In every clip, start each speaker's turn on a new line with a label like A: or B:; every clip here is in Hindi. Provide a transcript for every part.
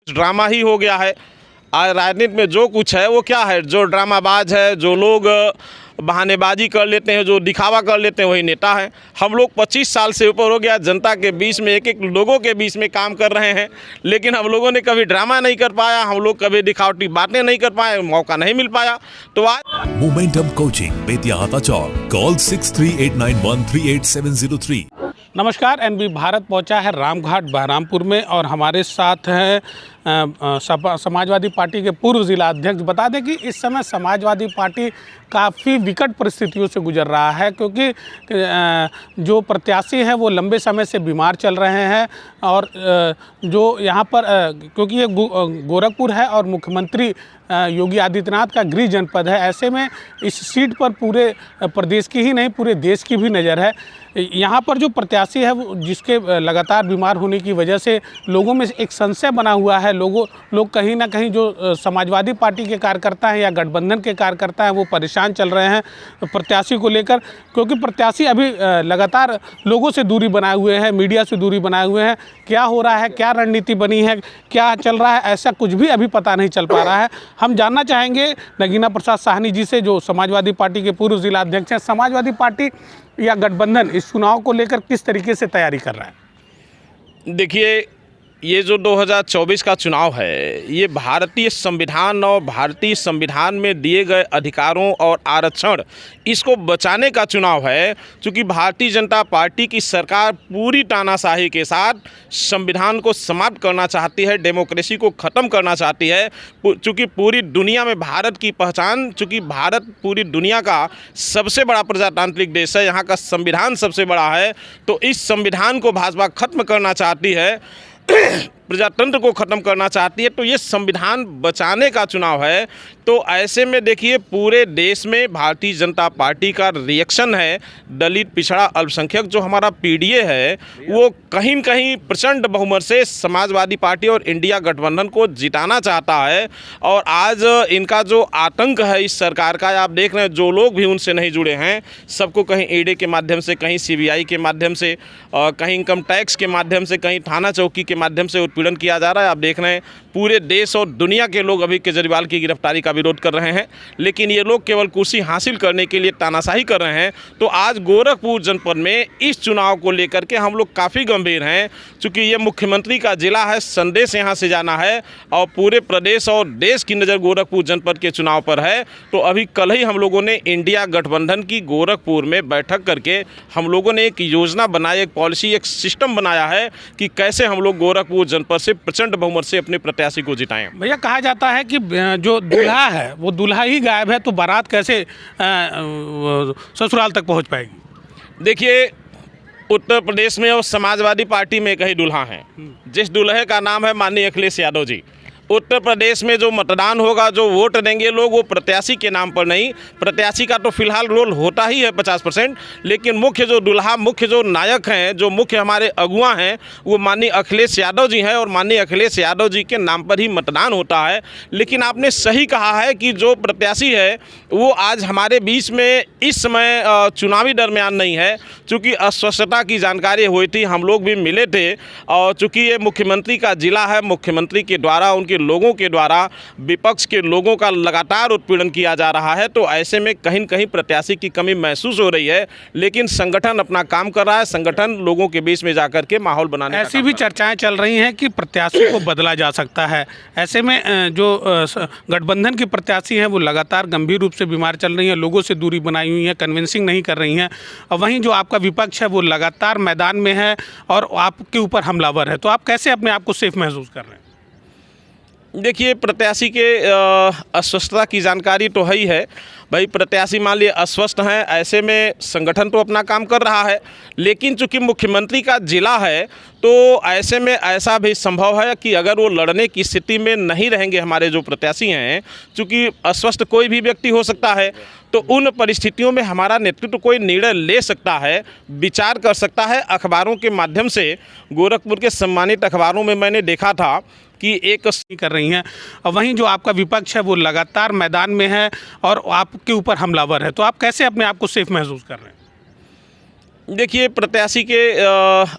A: ड्रामा ही हो गया है। आज राजनीति में जो कुछ है वो क्या है, जो ड्रामाबाज है, जो लोग बहानेबाजी कर लेते हैं, जो दिखावा कर लेते हैं, वही नेता हैं। हम लोग 25 साल से ऊपर हो गया जनता के बीच में, एक एक लोगों के बीच में काम कर रहे हैं, लेकिन हम लोगों ने कभी ड्रामा नहीं कर पाया, हम लोग कभी दिखावटी बातें नहीं कर पाए, मौका नहीं मिल पाया। तो आज
B: मोमेंटम कोचिंग बेतिया हाता चौक, कॉल 6389138703।
C: नमस्कार, एनबी भारत पहुंचा है रामघाट बहरामपुर में और हमारे साथ हैं समाजवादी पार्टी के पूर्व जिला अध्यक्ष। बता दें कि इस समय समाजवादी पार्टी काफ़ी विकट परिस्थितियों से गुजर रहा है, क्योंकि जो प्रत्याशी हैं वो लंबे समय से बीमार चल रहे हैं और जो यहाँ पर क्योंकि ये गोरखपुर है और मुख्यमंत्री योगी आदित्यनाथ का गृह जनपद है, ऐसे में इस सीट पर पूरे प्रदेश की ही नहीं पूरे देश की भी नज़र है। यहाँ पर जो प्रत्याशी है वो जिसके लगातार बीमार होने की वजह से लोगों में एक संशय बना हुआ है। लोग कहीं ना कहीं जो समाजवादी पार्टी के कार्यकर्ता हैं या गठबंधन के कार्यकर्ता हैं वो परेशान चल रहे हैं प्रत्याशी को लेकर, क्योंकि प्रत्याशी अभी लगातार लोगों से दूरी बनाए हुए हैं, मीडिया से दूरी बनाए हुए हैं। क्या हो रहा है, क्या रणनीति बनी है, क्या चल रहा है, ऐसा कुछ भी अभी पता नहीं चल पा रहा है। हम जानना चाहेंगे नगीना प्रसाद साहनी जी से, जो समाजवादी पार्टी के पूर्व जिला अध्यक्ष हैं। समाजवादी पार्टी या गठबंधन इस चुनाव को लेकर किस तरीके से तैयारी कर रहा है?
A: देखिए, ये जो 2024 का चुनाव है, ये भारतीय संविधान और भारतीय संविधान में दिए गए अधिकारों और आरक्षण इसको बचाने का चुनाव है। क्योंकि भारतीय जनता पार्टी की सरकार पूरी तानाशाही के साथ संविधान को समाप्त करना चाहती है, डेमोक्रेसी को ख़त्म करना चाहती है। चूँकि पूरी दुनिया में भारत की पहचान, चूँकि भारत पूरी दुनिया का सबसे बड़ा प्रजातांत्रिक देश है, यहाँ का संविधान सबसे बड़ा है, तो इस संविधान को भाजपा ख़त्म करना चाहती है, प्रजातंत्र को ख़त्म करना चाहती है। तो ये संविधान बचाने का चुनाव है। तो ऐसे में देखिए, पूरे देश में भारतीय जनता पार्टी का रिएक्शन है। दलित, पिछड़ा, अल्पसंख्यक जो हमारा पीडीए है वो कहीं न कहीं प्रचंड बहुमत से समाजवादी पार्टी और इंडिया गठबंधन को जिताना चाहता है। और आज इनका जो आतंक है इस सरकार का, आप देख रहे हैं, जो लोग भी उनसे नहीं जुड़े हैं सबको कहीं ईडी के माध्यम से, कहीं सीबीआई के माध्यम से, कहीं इनकम टैक्स के माध्यम से, कहीं थाना चौकी के माध्यम से उत्पीड़न किया जा रहा है। आप देख रहे हैं पूरे देश और दुनिया के लोग अभी केजरीवाल की गिरफ्तारी का विरोध कर रहे हैं, लेकिन ये लोग केवल कुर्सी हासिल करने के लिए तानाशाही कर रहे हैं। तो आज गोरखपुर जनपद में इस चुनाव को लेकर के हम लोग काफ़ी गंभीर हैं, क्योंकि ये मुख्यमंत्री का जिला है, संदेश यहाँ से जाना है और पूरे प्रदेश और देश की नज़र गोरखपुर जनपद के चुनाव पर है। तो अभी कल ही हम लोगों ने इंडिया गठबंधन की गोरखपुर में बैठक करके हम लोगों ने एक योजना बनाई, एक पॉलिसी, एक सिस्टम बनाया है कि कैसे हम लोग गोरखपुर जनपद से प्रचंड बहुमत से अपने प्रत्याशी को जिताएं।
C: भैया, कहा जाता है कि जो दूल्हा है वो दूल्हा ही गायब है, तो बारात कैसे ससुराल तक पहुंच पाएगी?
A: देखिए, उत्तर प्रदेश में और समाजवादी पार्टी में कई दूल्हा हैं। जिस दूल्हे का नाम है माननीय अखिलेश यादव जी। उत्तर प्रदेश में जो मतदान होगा, जो वोट देंगे लोग, वो प्रत्याशी के नाम पर नहीं, प्रत्याशी का तो फिलहाल रोल होता ही है 50%, लेकिन मुख्य जो दूल्हा, मुख्य जो नायक हैं, जो मुख्य हमारे अगुआ हैं, वो माननीय अखिलेश यादव जी हैं और माननीय अखिलेश यादव जी के नाम पर ही मतदान होता है। लेकिन आपने सही कहा है कि जो प्रत्याशी है वो आज हमारे बीच में इस समय चुनावी दरमियान नहीं है, चूँकि अस्वस्थता की जानकारी हुई थी, हम लोग भी मिले थे। और चूँकि ये मुख्यमंत्री का जिला है, मुख्यमंत्री के द्वारा, उनके लोगों के द्वारा विपक्ष के लोगों का लगातार उत्पीड़न किया जा रहा है। तो ऐसे में कहीं न कहीं प्रत्याशी की कमी महसूस हो रही है, लेकिन संगठन अपना काम कर रहा है, संगठन लोगों के बीच में जाकर के माहौल बनाने।
C: ऐसी भी चर्चाएं चल रही हैं कि प्रत्याशी को बदला जा सकता है। ऐसे में जो गठबंधन की प्रत्याशी हैं वो लगातार गंभीर रूप से बीमार चल रही हैं, लोगों से दूरी बनाई हुई है, कन्विंसिंग नहीं कर रही हैं। और वहीं जो आपका विपक्ष है वो लगातार मैदान में है और आपके ऊपर हमलावर है। तो आप कैसे अपने आप को सेफ महसूस कर रहे हैं?
A: देखिए, प्रत्याशी के अस्वस्थता की जानकारी तो है ही है भाई। प्रत्याशी मान लिए अस्वस्थ हैं, ऐसे में संगठन तो अपना काम कर रहा है, लेकिन चूंकि मुख्यमंत्री का जिला है तो ऐसे में ऐसा भी संभव है कि अगर वो लड़ने की स्थिति में नहीं रहेंगे हमारे जो प्रत्याशी हैं, चूँकि अस्वस्थ कोई भी व्यक्ति हो सकता है, तो उन परिस्थितियों में हमारा नेतृत्व कोई निर्णय ले सकता है, विचार कर सकता है। अखबारों के माध्यम से, गोरखपुर के सम्मानित अखबारों में मैंने देखा था कि एक कर रही हैं, और वहीं जो आपका विपक्ष है वो लगातार मैदान में है और आपके ऊपर हमलावर है। तो आप कैसे अपने आप को सेफ महसूस कर रहे हैं? देखिए, प्रत्याशी के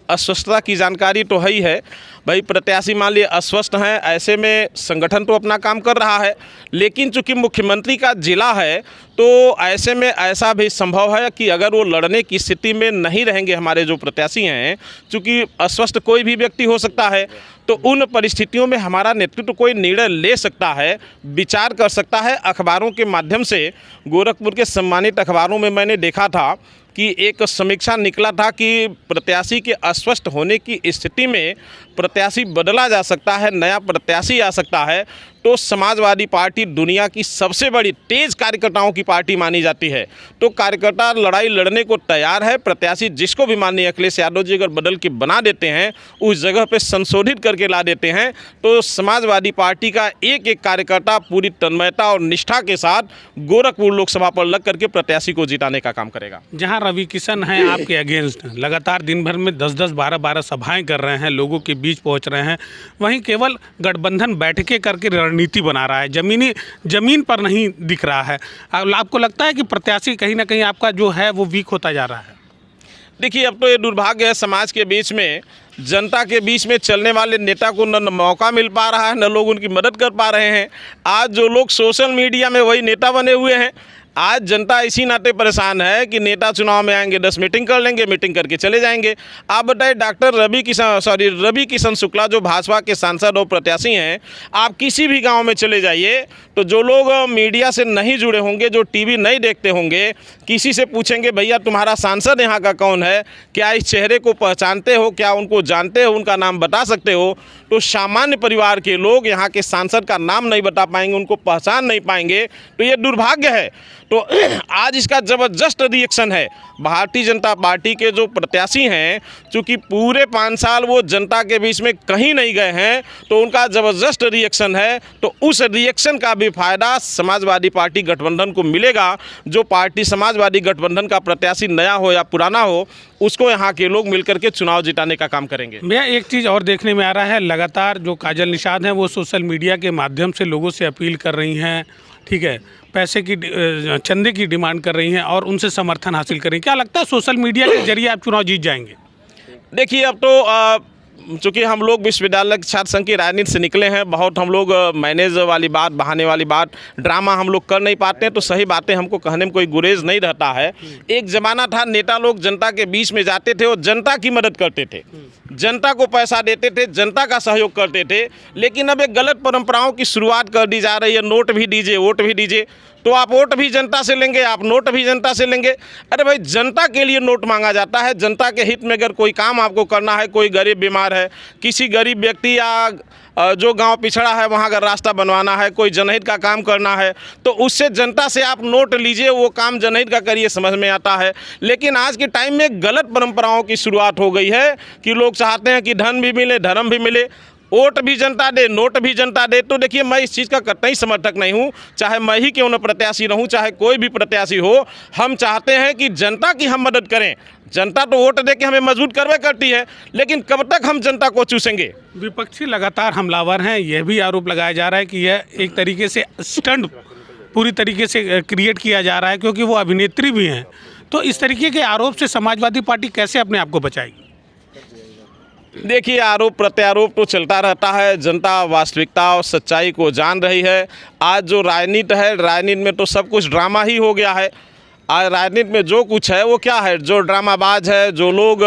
A: अस्वस्थता की जानकारी तो है ही है। भाई, प्रत्याशी मान लिए अस्वस्थ हैं, ऐसे में संगठन तो अपना काम कर रहा है, लेकिन चूंकि मुख्यमंत्री का जिला है तो ऐसे में ऐसा भी संभव है कि अगर वो लड़ने की स्थिति में नहीं रहेंगे, हमारे जो प्रत्याशी हैं, चूंकि अस्वस्थ कोई भी व्यक्ति हो सकता है, तो उन परिस्थितियों में हमारा नेतृत्व कोई निर्णय ले सकता है, विचार कर सकता है। अखबारों के माध्यम से गोरखपुर के सम्मानित अखबारों में मैंने देखा था कि एक समीक्षा निकला था कि प्रत्याशी के अस्वस्थ होने की स्थिति में प्रत्याशी बदला जा सकता है, नया प्रत्याशी आ सकता है। तो समाजवादी पार्टी दुनिया की सबसे बड़ी तेज कार्यकर्ताओं की पार्टी मानी जाती है, तो कार्यकर्ता लड़ाई लड़ने को तैयार है। प्रत्याशी जिसको भी माननीय अखिलेश यादव जी अगर बदल के बना देते हैं, उस जगह पे संशोधित करके ला देते हैं, तो समाजवादी पार्टी का एक एक कार्यकर्ता पूरी तन्मयता और निष्ठा के साथ गोरखपुर लोकसभा पर लग करके प्रत्याशी को जिताने का काम करेगा।
C: जहां रवि किशन हैं आपके अगेंस्ट, लगातार दिन भर में 10-10, 12-12 सभाएं कर रहे हैं, लोगों के बीच पहुंच रहे हैं, वहीं केवल गठबंधन बैठकें करके रणनीति बना रहा है, जमीन पर नहीं दिख रहा है। आपको लगता है कि प्रत्याशी कहीं ना कहीं आपका जो है वो वीक होता जा रहा है?
A: देखिए, अब तो ये दुर्भाग्य है, समाज के बीच में, जनता के बीच में चलने वाले नेता को न मौका मिल पा रहा है, न लोग उनकी मदद कर पा रहे हैं। आज जो लोग सोशल मीडिया में वही नेता बने हुए हैं। आज जनता इसी नाते परेशान है कि नेता चुनाव में आएंगे, 10 मीटिंग कर लेंगे, मीटिंग करके चले जाएंगे। आप बताइए, डॉक्टर रवि किशन शुक्ला जो भाजपा के सांसद और प्रत्याशी हैं, आप किसी भी गांव में चले जाइए तो जो लोग मीडिया से नहीं जुड़े होंगे, जो टीवी नहीं देखते होंगे, किसी से पूछेंगे भैया तुम्हारा सांसद यहाँ का कौन है, क्या इस चेहरे को पहचानते हो, क्या उनको जानते हो, उनका नाम बता सकते हो, तो सामान्य परिवार के लोग यहाँ के सांसद का नाम नहीं बता पाएंगे, उनको पहचान नहीं पाएंगे। तो ये दुर्भाग्य है। तो आज इसका ज़बरदस्त रिएक्शन है। भारतीय जनता पार्टी के जो प्रत्याशी हैं, चूँकि पूरे 5 साल वो जनता के बीच में कहीं नहीं गए हैं, तो उनका ज़बरदस्त रिएक्शन है। तो उस रिएक्शन का भी फायदा समाजवादी पार्टी गठबंधन को मिलेगा। जो पार्टी समाजवादी गठबंधन का प्रत्याशी नया हो या पुराना हो, उसको यहाँ के लोग मिलकर के चुनाव जिताने का काम करेंगे।
C: भैया, एक चीज़ और देखने में आ रहा है, लगातार जो काजल निषाद हैं वो सोशल मीडिया के माध्यम से लोगों से अपील कर रही हैं, ठीक है, पैसे की चंदे की डिमांड कर रही हैं और उनसे समर्थन हासिल कर रही हैं। क्या लगता है सोशल मीडिया के जरिए आप चुनाव जीत जाएंगे?
A: देखिए, अब तो चूँकि हम लोग विश्वविद्यालय छात्र संघ की राजनीति से निकले हैं, बहुत हम लोग मैनेज वाली बात, बहाने वाली बात, ड्रामा हम लोग कर नहीं पाते हैं, तो सही बातें हमको कहने में कोई गुरेज नहीं रहता है। एक ज़माना था, नेता लोग जनता के बीच में जाते थे और जनता की मदद करते थे, जनता को पैसा देते थे, जनता का सहयोग करते थे। लेकिन अब एक गलत परंपराओं की शुरुआत कर दी जा रही है, नोट भी दीजिए, वोट भी दीजिए। तो आप वोट भी जनता से लेंगे, आप नोट भी जनता से लेंगे। अरे भाई, जनता के लिए नोट मांगा जाता है। जनता के हित में अगर कोई काम आपको करना है, कोई गरीब बीमार है, किसी गरीब व्यक्ति या जो गांव पिछड़ा है वहां अगर रास्ता बनवाना है, कोई जनहित का काम करना है, तो उससे जनता से आप नोट लीजिए, वो काम जनहित का करिए, समझ में आता है। लेकिन आज के टाइम में गलत परंपराओं की शुरुआत हो गई है कि लोग चाहते हैं कि धन भी मिले, धर्म भी मिले, वोट भी जनता दे, नोट भी जनता दे। तो देखिए, मैं इस चीज़ का कतई समर्थक नहीं हूँ, चाहे मैं ही क्यों न प्रत्याशी रहूँ, चाहे कोई भी प्रत्याशी हो। हम चाहते हैं कि जनता की हम मदद करें। जनता तो वोट दे के हमें मजबूत करवे करती है, लेकिन कब तक हम जनता को चूसेंगे?
C: विपक्षी लगातार हमलावर हैं, यह भी आरोप लगाया जा रहा है कि यह एक तरीके से स्टंट पूरी तरीके से क्रिएट किया जा रहा है, क्योंकि वो अभिनेत्री भी हैं। तो इस तरीके के आरोप से समाजवादी पार्टी कैसे अपने आप को बचाएगी?
A: देखिए, आरोप प्रत्यारोप तो चलता रहता है। जनता वास्तविकता और सच्चाई को जान रही है। आज जो राजनीति है, राजनीति में तो सब कुछ ड्रामा ही हो गया है। आज राजनीति में जो कुछ है वो क्या है, जो ड्रामाबाज है, जो लोग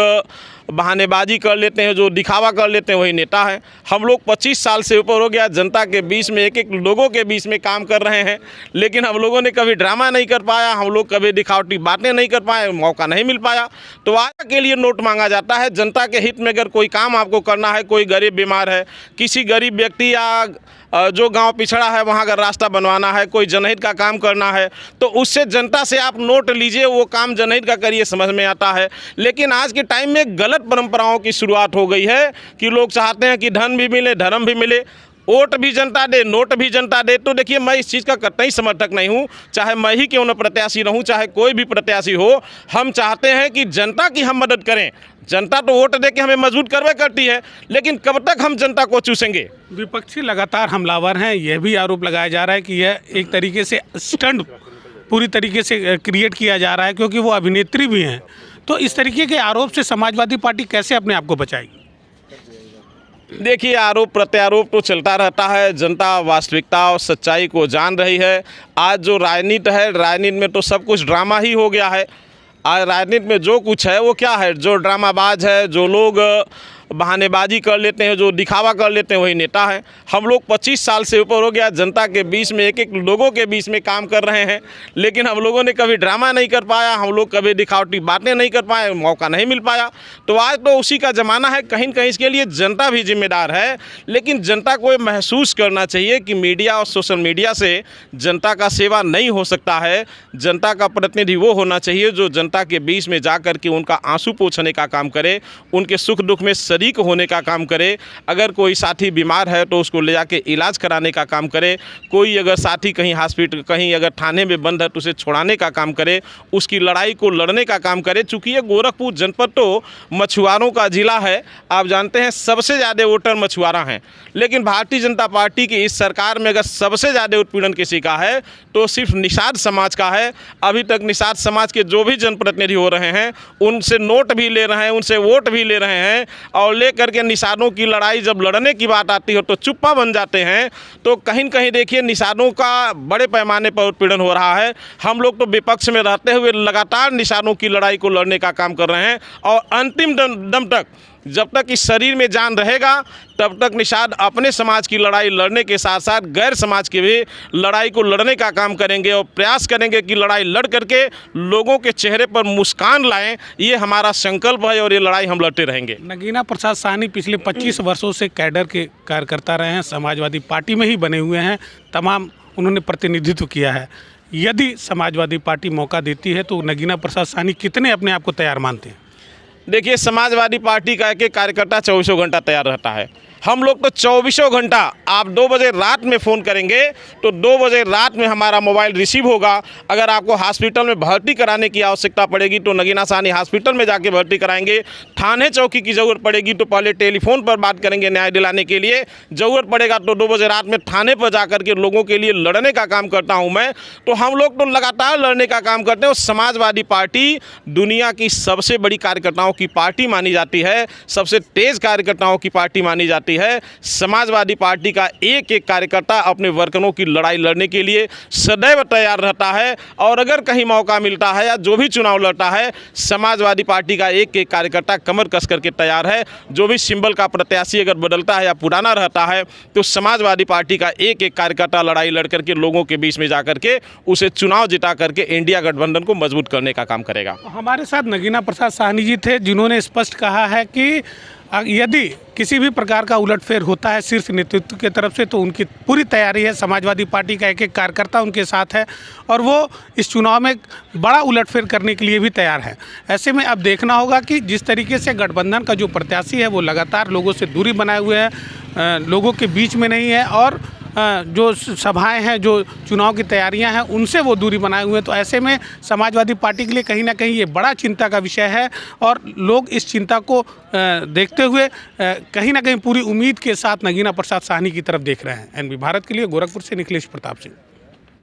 A: बहानेबाजी कर लेते हैं, जो दिखावा कर लेते हैं, वही नेता है। हम लोग 25 साल से ऊपर हो गया जनता के बीच में, एक एक लोगों के बीच में काम कर रहे हैं, लेकिन हम लोगों ने कभी ड्रामा नहीं कर पाया, हम लोग कभी दिखावटी बातें नहीं कर पाए, मौका नहीं मिल पाया। तो आज के लिए नोट मांगा जाता है। जनता के हित में अगर कोई काम आपको करना है, कोई गरीब बीमार है, किसी गरीब व्यक्ति या जो गांव पिछड़ा है वहां अगर रास्ता बनवाना है, कोई जनहित का काम करना है, तो उससे जनता से आप नोट लीजिए, वो काम जनहित का करिए, समझ में आता है। लेकिन आज के टाइम में गलत परंपराओं की शुरुआत हो गई है कि लोग चाहते हैं कि धन भी मिले, धर्म भी मिले, वोट भी जनता दे, नोट भी जनता दे। तो देखिए, मैं इस चीज़ का कतई समर्थक नहीं हूँ, चाहे मैं ही क्यों न प्रत्याशी रहूँ, चाहे कोई भी प्रत्याशी हो। हम चाहते हैं कि जनता की हम मदद करें। जनता तो वोट दे के हमें मजबूत करवे करती है, लेकिन कब तक हम जनता को चूसेंगे?
C: विपक्षी लगातार हमलावर हैं, यह भी आरोप लगाया जा रहा है कि यह एक तरीके से स्टंट पूरी तरीके से क्रिएट किया जा रहा है, क्योंकि वो अभिनेत्री भी हैं। तो इस तरीके के आरोप से समाजवादी पार्टी कैसे अपने आप को बचाएगी?
A: देखिए, आरोप प्रत्यारोप तो चलता रहता है। जनता वास्तविकता और सच्चाई को जान रही है। आज जो राजनीति है, राजनीति में तो सब कुछ ड्रामा ही हो गया है। आज राजनीति में जो कुछ है वो क्या है, जो ड्रामाबाज है, जो लोग बहानेबाजी कर लेते हैं, जो दिखावा कर लेते हैं, वही नेता हैं। हम लोग 25 साल से ऊपर हो गया जनता के बीच में, एक एक लोगों के बीच में काम कर रहे हैं, लेकिन हम लोगों ने कभी ड्रामा नहीं कर पाया, हम लोग कभी दिखावटी बातें नहीं कर पाए, मौका नहीं मिल पाया। तो आज तो उसी का ज़माना है। कहीं न कहीं इसके लिए जनता भी जिम्मेदार है, लेकिन जनता को ये महसूस करना चाहिए कि मीडिया और सोशल मीडिया से जनता का सेवा नहीं हो सकता है। जनता का प्रतिनिधि वो होना चाहिए जो जनता के बीच में जा कर के उनका आंसू पोंछने का काम करे, उनके सुख दुख में शरीक होने का काम करे। अगर कोई साथी बीमार है तो उसको ले जाके इलाज कराने का काम करे। कोई अगर साथी कहीं हॉस्पिटल, कहीं अगर थाने में बंद है तो उसे छुड़ाने का काम करे, उसकी लड़ाई को लड़ने का काम करे। चूँकि ये गोरखपुर जनपद तो मछुआरों का ज़िला है, आप जानते हैं सबसे ज़्यादा वोटर मछुआरा हैं। लेकिन भारतीय जनता पार्टी की इस सरकार में अगर सबसे ज़्यादा उत्पीड़न किसी का है तो सिर्फ निषाद समाज का है। अभी तक निषाद समाज के जो भी जनप्रतिनिधि हो रहे हैं उनसे नोट भी ले रहे हैं, उनसे वोट भी ले रहे हैं, और ले करके निषादों की लड़ाई जब लड़ने की बात आती है तो चुप्पा बन जाते हैं। तो कहीं न कहीं देखिए, निषादों का बड़े पैमाने पर उत्पीड़न हो रहा है। हम लोग तो विपक्ष में रहते हुए लगातार निषादों की लड़ाई को लड़ने का काम कर रहे हैं, और अंतिम दम तक, जब तक इस शरीर में जान रहेगा तब तक निषाद अपने समाज की लड़ाई लड़ने के साथ साथ गैर समाज की भी लड़ाई को लड़ने का काम करेंगे, और प्रयास करेंगे कि लड़ाई लड़ करके लोगों के चेहरे पर मुस्कान लाएं। ये हमारा संकल्प है और ये लड़ाई हम लड़ते रहेंगे।
C: नगीना प्रसाद साहनी पिछले 25 वर्षों से कैडर के कार्यकर्ता रहे हैं, समाजवादी पार्टी में ही बने हुए हैं, तमाम उन्होंने प्रतिनिधित्व किया है। यदि समाजवादी पार्टी मौका देती है तो नगीना प्रसाद साहनी कितने अपने आप को तैयार मानते हैं?
A: देखिए, समाजवादी पार्टी का एक कार्यकर्ता 24 घंटा तैयार रहता है। हम लोग तो 24 घंटा, आप 2 बजे रात में फ़ोन करेंगे तो 2 बजे रात में हमारा मोबाइल रिसीव होगा। अगर आपको हॉस्पिटल में भर्ती कराने की आवश्यकता पड़ेगी तो नगीना साहनी हॉस्पिटल में जाके भर्ती कराएंगे। थाने चौकी की ज़रूरत पड़ेगी तो पहले टेलीफोन पर बात करेंगे न्याय दिलाने के लिए। ज़रूरत पड़ेगा तो 2 बजे रात में थाने पर जा कर के लोगों के लिए लड़ने का काम करता हूँ मैं। तो हम लोग तो लगातार लड़ने का काम करते हैं। और समाजवादी पार्टी दुनिया की सबसे बड़ी कार्यकर्ताओं की पार्टी मानी जाती है, सबसे तेज़ कार्यकर्ताओं की पार्टी मानी जाती है। समाजवादी पार्टी का एक एक कार्यकर्ता अपने वर्करों की लड़ाई लड़ने के लिए सदैव तैयार रहता है, और अगर कहीं मौका मिलता है या जो भी चुनाव लड़ता है, समाजवादी पार्टी का एक एक कार्यकर्ता कमर कस करके तैयार है। जो भी सिंबल का प्रत्याशी अगर बदलता है या पुराना रहता है तो समाजवादी पार्टी का एक एक कार्यकर्ता लड़ाई लड़ करके लोगों के बीच में जाकर के उसे चुनाव जिता करके इंडिया गठबंधन को मजबूत करने का काम करेगा।
C: हमारे साथ नगीना प्रसाद साहनी जी थे, जिन्होंने स्पष्ट कहा है कि यदि किसी भी प्रकार का उलटफेर होता है शीर्ष नेतृत्व की तरफ से तो उनकी पूरी तैयारी है। समाजवादी पार्टी का एक एक कार्यकर्ता उनके साथ है और वो इस चुनाव में बड़ा उलटफेर करने के लिए भी तैयार है। ऐसे में अब देखना होगा कि जिस तरीके से गठबंधन का जो प्रत्याशी है वो लगातार लोगों से दूरी बनाए हुए है, लोगों के बीच में नहीं है, और जो सभाएं हैं, जो चुनाव की तैयारियां हैं, उनसे वो दूरी बनाए हुए हैं। तो ऐसे में समाजवादी पार्टी के लिए कहीं ना कहीं ये बड़ा चिंता का विषय है, और लोग इस चिंता को देखते हुए कहीं ना कहीं पूरी उम्मीद के साथ नगीना प्रसाद साहनी की तरफ देख रहे हैं। एनबी भारत के लिए गोरखपुर से निखिलेश प्रताप सिंह।